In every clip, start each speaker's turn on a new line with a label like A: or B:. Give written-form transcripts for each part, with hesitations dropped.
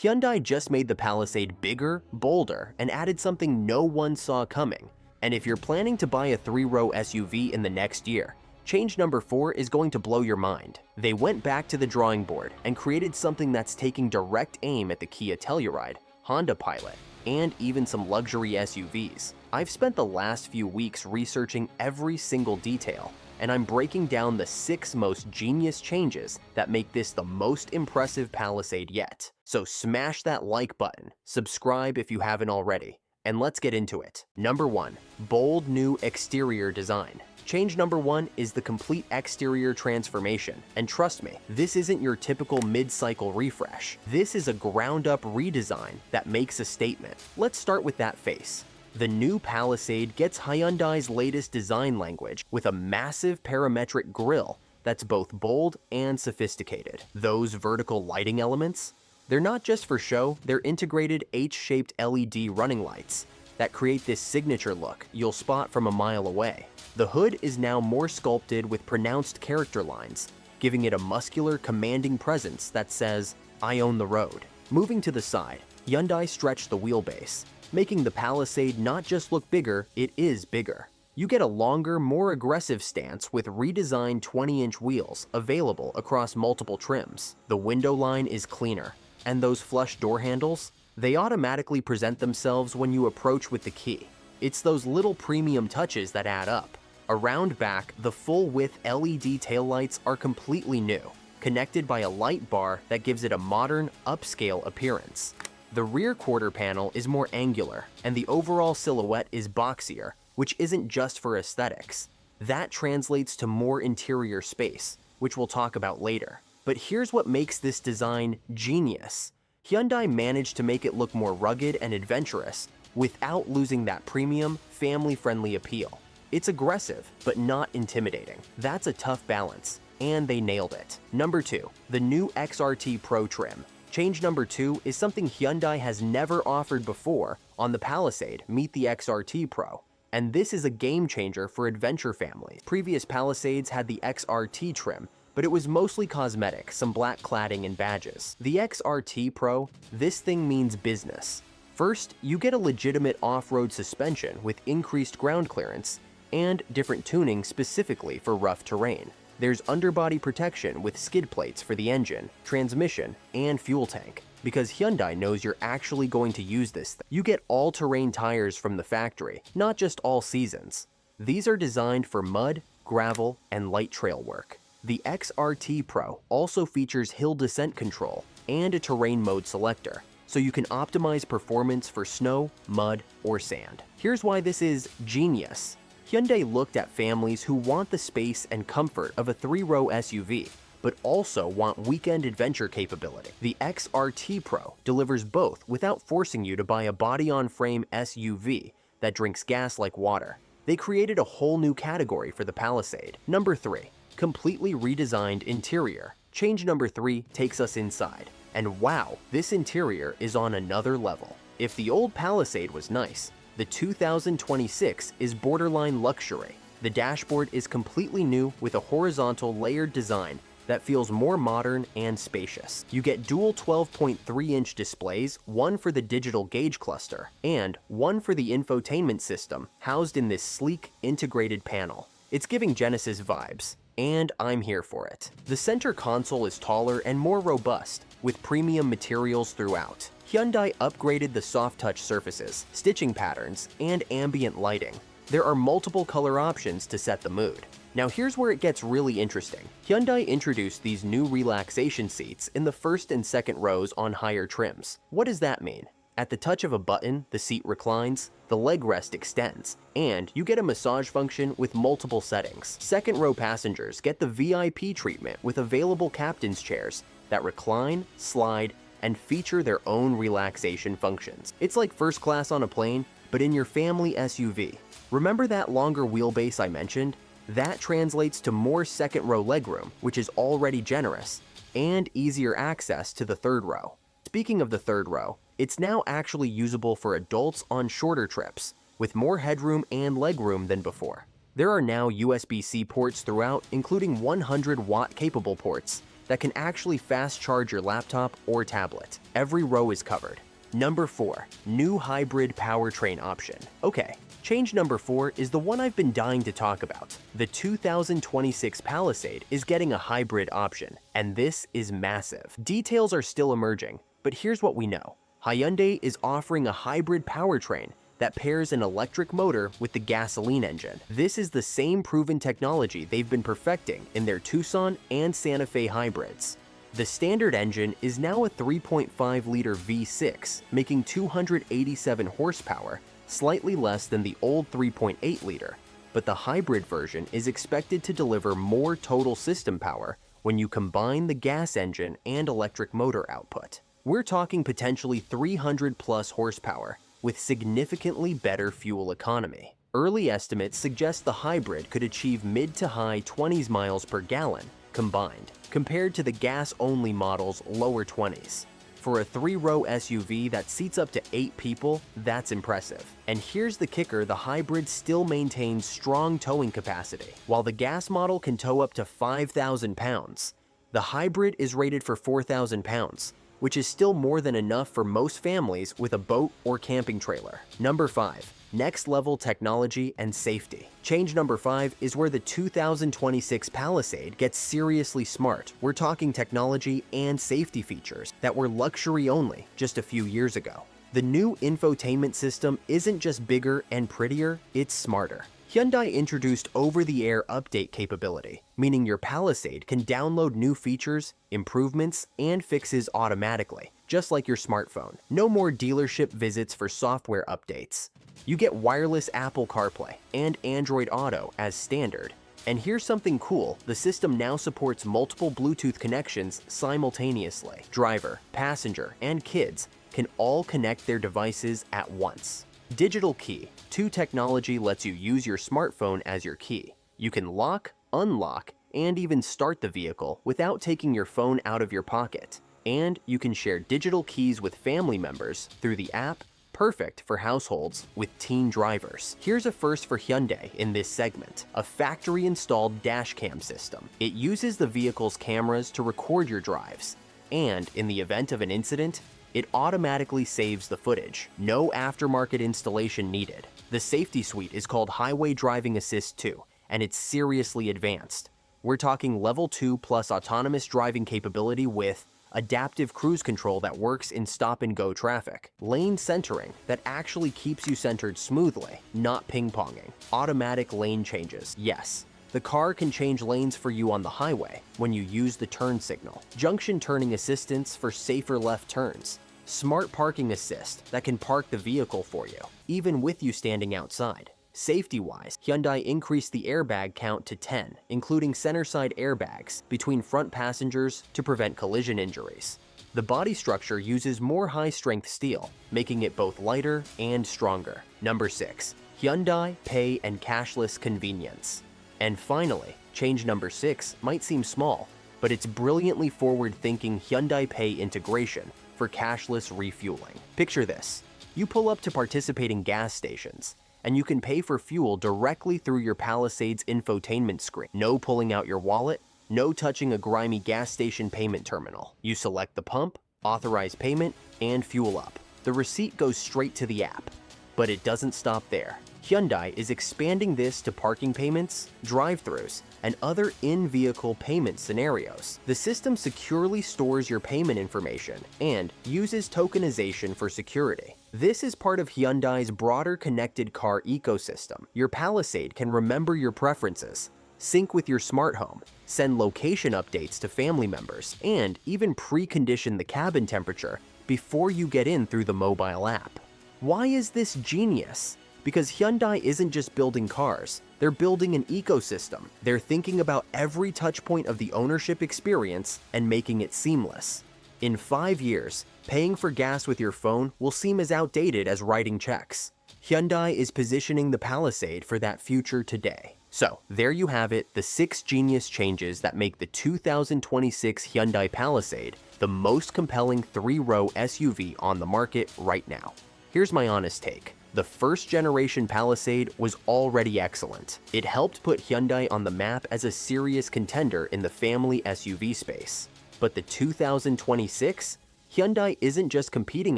A: Hyundai just made the Palisade bigger, bolder, and added something no one saw coming. And if you're planning to buy a 3-row SUV in the next year, change number 4 is going to blow your mind. They went back to the drawing board and created something that's taking direct aim at the Kia Telluride, Honda Pilot, and even some luxury SUVs. I've spent the last few weeks researching every single detail, and I'm breaking down the 6 most genius changes that make this the most impressive Palisade yet. So smash that like button, subscribe if you haven't already, and let's get into it. Number 1. Bold new exterior design. Change number 1 is the complete exterior transformation, and trust me, this isn't your typical mid-cycle refresh. This is a ground-up redesign that makes a statement. Let's start with that face. The new Palisade gets Hyundai's latest design language with a massive parametric grille that's both bold and sophisticated. Those vertical lighting elements, they're not just for show, they're integrated H-shaped LED running lights that create this signature look you'll spot from a mile away. The hood is now more sculpted with pronounced character lines, giving it a muscular, commanding presence that says, "I own the road." Moving to the side, Hyundai stretched the wheelbase, making the Palisade not just look bigger, it is bigger. You get a longer, more aggressive stance with redesigned 20-inch wheels available across multiple trims. The window line is cleaner, and those flush door handles, they automatically present themselves when you approach with the key. It's those little premium touches that add up. Around back, the full-width LED taillights are completely new, connected by a light bar that gives it a modern, upscale appearance. The rear quarter panel is more angular, and the overall silhouette is boxier, which isn't just for aesthetics. That translates to more interior space, which we'll talk about later. But here's what makes this design genius. Hyundai managed to make it look more rugged and adventurous without losing that premium, family-friendly appeal. It's aggressive, but not intimidating. That's a tough balance, and they nailed it. Number 2, the new XRT Pro trim. Change number 2 is something Hyundai has never offered before on the Palisade. Meet the XRT Pro. And this is a game changer for adventure families. Previous Palisades had the XRT trim, but it was mostly cosmetic, some black cladding and badges. The XRT Pro, this thing means business. First, you get a legitimate off-road suspension with increased ground clearance and different tuning specifically for rough terrain. There's underbody protection with skid plates for the engine, transmission, and fuel tank, because Hyundai knows you're actually going to use this thing. You get all-terrain tires from the factory, not just all seasons. These are designed for mud, gravel, and light trail work. The XRT Pro also features hill descent control and a terrain mode selector, so you can optimize performance for snow, mud, or sand. Here's why this is genius. Hyundai looked at families who want the space and comfort of a 3-row SUV, but also want weekend adventure capability. The XRT Pro delivers both without forcing you to buy a body-on-frame SUV that drinks gas like water. They created a whole new category for the Palisade. Number 3, completely redesigned interior. Change number 3 takes us inside. And wow, this interior is on another level. If the old Palisade was nice, the 2026 is borderline luxury. The dashboard is completely new with a horizontal layered design that feels more modern and spacious. You get dual 12.3-inch displays, one for the digital gauge cluster and one for the infotainment system housed in this sleek, integrated panel. It's giving Genesis vibes, and I'm here for it. The center console is taller and more robust, with premium materials throughout. Hyundai upgraded the soft touch surfaces, stitching patterns, and ambient lighting. There are multiple color options to set the mood. Now here's where it gets really interesting. Hyundai introduced these new relaxation seats in the first and second rows on higher trims. What does that mean? At the touch of a button, the seat reclines, the leg rest extends, and you get a massage function with multiple settings. Second row passengers get the VIP treatment with available captain's chairs that recline, slide, and feature their own relaxation functions. It's like first class on a plane, but in your family SUV. Remember that longer wheelbase I mentioned? That translates to more second row legroom, which is already generous, and easier access to the third row. Speaking of the third row, it's now actually usable for adults on shorter trips, with more headroom and legroom than before. There are now USB-C ports throughout, including 100-watt capable ports that can actually fast charge your laptop or tablet. Every row is covered. Number 4. New hybrid powertrain option. Okay, change number 4 is the one I've been dying to talk about. The 2026 Palisade is getting a hybrid option, and this is massive. Details are still emerging, but here's what we know. Hyundai is offering a hybrid powertrain that pairs an electric motor with the gasoline engine. This is the same proven technology they've been perfecting in their Tucson and Santa Fe hybrids. The standard engine is now a 3.5-liter V6, making 287 horsepower, slightly less than the old 3.8-liter, but the hybrid version is expected to deliver more total system power when you combine the gas engine and electric motor output. We're talking potentially 300-plus horsepower, with significantly better fuel economy. Early estimates suggest the hybrid could achieve mid to high 20s miles per gallon combined, compared to the gas-only model's lower 20s. For a 3-row SUV that seats up to 8 people, that's impressive. And here's the kicker: the hybrid still maintains strong towing capacity. While the gas model can tow up to 5,000 pounds, the hybrid is rated for 4,000 pounds, which is still more than enough for most families with a boat or camping trailer. Number 5. Next-level technology and safety. Change number 5 is where the 2026 Palisade gets seriously smart. We're talking technology and safety features that were luxury only just a few years ago. The new infotainment system isn't just bigger and prettier, it's smarter. Hyundai introduced over-the-air update capability, meaning your Palisade can download new features, improvements, and fixes automatically, just like your smartphone. No more dealership visits for software updates. You get wireless Apple CarPlay and Android Auto as standard. And here's something cool: the system now supports multiple Bluetooth connections simultaneously. Driver, passenger, and kids can all connect their devices at once. Digital Key 2 technology lets you use your smartphone as your key. You can lock, unlock, and even start the vehicle without taking your phone out of your pocket. And you can share digital keys with family members through the app, perfect for households with teen drivers. Here's a first for Hyundai in this segment: a factory-installed dash cam system. It uses the vehicle's cameras to record your drives, and in the event of an incident, it automatically saves the footage. No aftermarket installation needed. The safety suite is called Highway Driving Assist 2, and it's seriously advanced. We're talking level 2 plus autonomous driving capability with adaptive cruise control that works in stop-and-go traffic, lane centering that actually keeps you centered smoothly, not ping-ponging, automatic lane changes. Yes, the car can change lanes for you on the highway when you use the turn signal, junction turning assistance for safer left turns, smart parking assist that can park the vehicle for you, even with you standing outside. Safety-wise, Hyundai increased the airbag count to 10, including center-side airbags between front passengers to prevent collision injuries. The body structure uses more high-strength steel, making it both lighter and stronger. Number 6. Hyundai Pay and cashless convenience. And finally, change number 6 might seem small, but it's brilliantly forward-thinking Hyundai Pay integration for cashless refueling. Picture this: you pull up to participating gas stations, and you can pay for fuel directly through your Palisade's infotainment screen. No pulling out your wallet, no touching a grimy gas station payment terminal. You select the pump, authorize payment, and fuel up. The receipt goes straight to the app. But it doesn't stop there. Hyundai is expanding this to parking payments, drive-thrus, and other in-vehicle payment scenarios. The system securely stores your payment information and uses tokenization for security. This is part of Hyundai's broader connected car ecosystem. Your Palisade can remember your preferences, sync with your smart home, send location updates to family members, and even precondition the cabin temperature before you get in through the mobile app. Why is this genius? Because Hyundai isn't just building cars, they're building an ecosystem. They're thinking about every touchpoint of the ownership experience and making it seamless. In 5 years, paying for gas with your phone will seem as outdated as writing checks. Hyundai is positioning the Palisade for that future today. So, there you have it, the 6 genius changes that make the 2026 Hyundai Palisade the most compelling 3-row SUV on the market right now. Here's my honest take. The first-generation Palisade was already excellent. It helped put Hyundai on the map as a serious contender in the family SUV space. But the 2026? Hyundai isn't just competing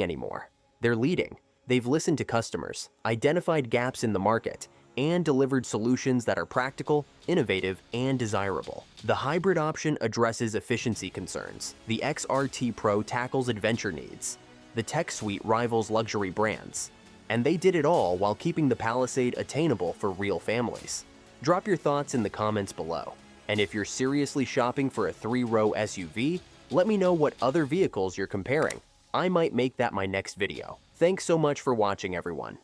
A: anymore. They're leading. They've listened to customers, identified gaps in the market, and delivered solutions that are practical, innovative, and desirable. The hybrid option addresses efficiency concerns. The XRT Pro tackles adventure needs. The tech suite rivals luxury brands. And they did it all while keeping the Palisade attainable for real families. Drop your thoughts in the comments below. And if you're seriously shopping for a 3-row SUV, let me know what other vehicles you're comparing. I might make that my next video. Thanks so much for watching, everyone.